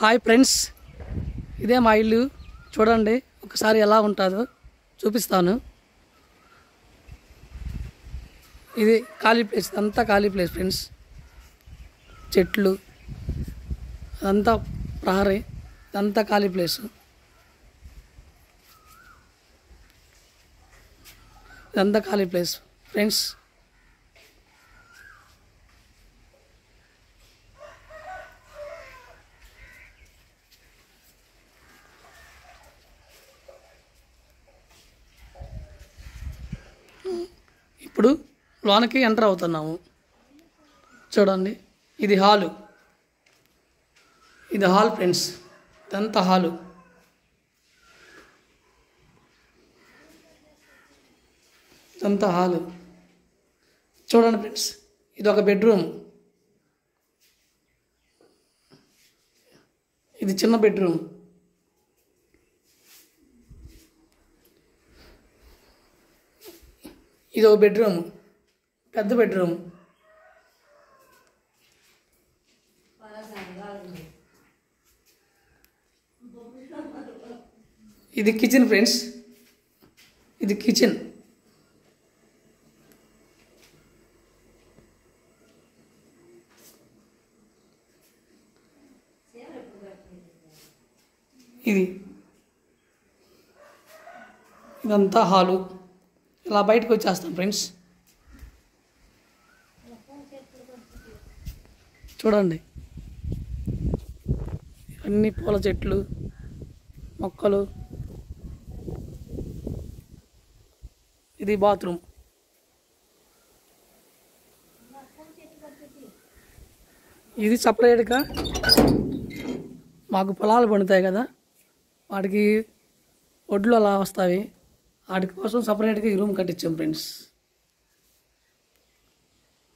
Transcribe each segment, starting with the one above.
Hi friends, ఇదే మా ఇల్లు. చూడండి ఒకసారి ఎలా ఉంటుందో చూపిస్తాను. ఇది ఖాళీ ప్లేస్, అంతా ఖాళీ ప్లేస్ ఫ్రెండ్స్. చెట్లు, అదంతా ప్రహరీ, ఇదంతా ఖాళీ ప్లేసు. ఇదంతా ఖాళీ ప్లేస్ ఫ్రెండ్స్. ఇప్పుడు లోనకి ఎంటర్ అవుతున్నాము. చూడండి, ఇది హాలు. ఇది హాల్ ఫ్రెండ్స్, ఇదంతా హాలు. ఇదంతా హాలు. చూడండి ఫ్రెండ్స్, ఇది ఒక బెడ్రూమ్. ఇది చిన్న బెడ్రూమ్. ఇది ఒక బెడ్రూమ్, పెద్ద బెడ్రూమ్. ఇది కిచెన్ ఫ్రెండ్స్, ఇది కిచెన్. ఇదంతా హాలు. ఇలా బయటకు వచ్చేస్తాం ఫ్రెండ్స్. చూడండి, అన్ని పూల చెట్లు, మొక్కలు. ఇది బాత్రూమ్. ఇది సపరేట్గా మాకు పొలాలు పండుతాయి కదా, వాటికి ఒడ్లు అలా వస్తాయి. వాటి కోసం సపరేట్గా ఈ రూమ్ కట్టించాం ఫ్రెండ్స్.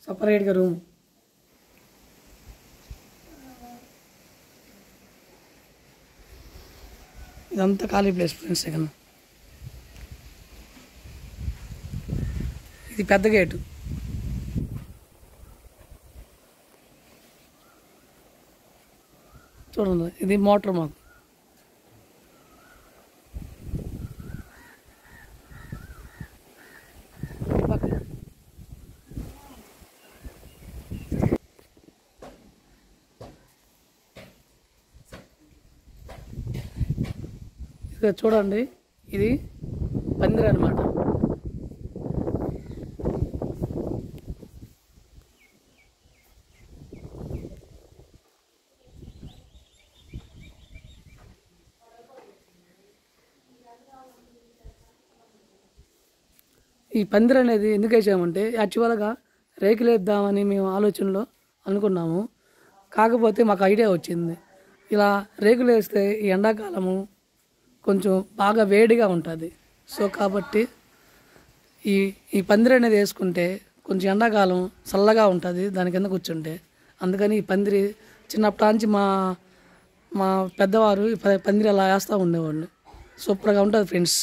సపరేట్గా రూమ్. ఇదంతా ఖాళీ ప్లేస్ ఫ్రెండ్స్. ఇక్కడ ఇది పెద్ద గేటు. చూడండి, ఇది మోటార్ మాకు. ఇక్కడ చూడండి, ఇది పందిరి అన్నమాట. ఈ పందిరి అనేది ఎందుకు వేసామంటే, యాక్చువల్గా రేకులు వేద్దామని మేము ఆలోచనలో అనుకున్నాము. కాకపోతే మాకు ఐడియా వచ్చింది, ఇలా రేకులు వేస్తే ఈ ఎండాకాలము కొంచెం బాగా వేడిగా ఉంటుంది. సో కాబట్టి ఈ ఈ పందిరి అనేది వేసుకుంటే కొంచెం ఎండాకాలం చల్లగా ఉంటుంది దాని కింద కూర్చుంటే. అందుకని ఈ పందిరి చిన్నప్పటి నుంచి మా పెద్దవారు పందిరి అలా వేస్తూ ఉండేవాళ్ళు. సూపర్గా ఉంటుంది ఫ్రెండ్స్.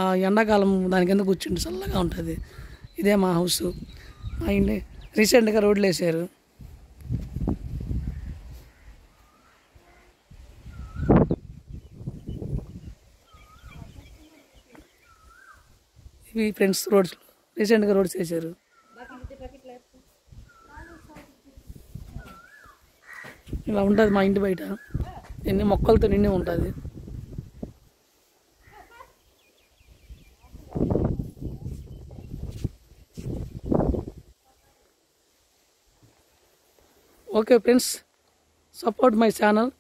ఆ ఎండాకాలం దాని కింద కూర్చుంటే చల్లగా ఉంటుంది. ఇదే మా హౌస్. మా ఇంటి రీసెంట్గా రోడ్లు వేసారు. ఇవి ఫ్రెండ్స్ రోడ్స్, రీసెంట్గా రోడ్స్ వేసారు. ఇలా ఉంటుంది మా ఇంటి బయట. ఎన్ని మొక్కలతో నిండి ఉంటుంది. Okay friends, support my channel,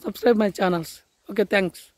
subscribe my channels. Okay, thanks.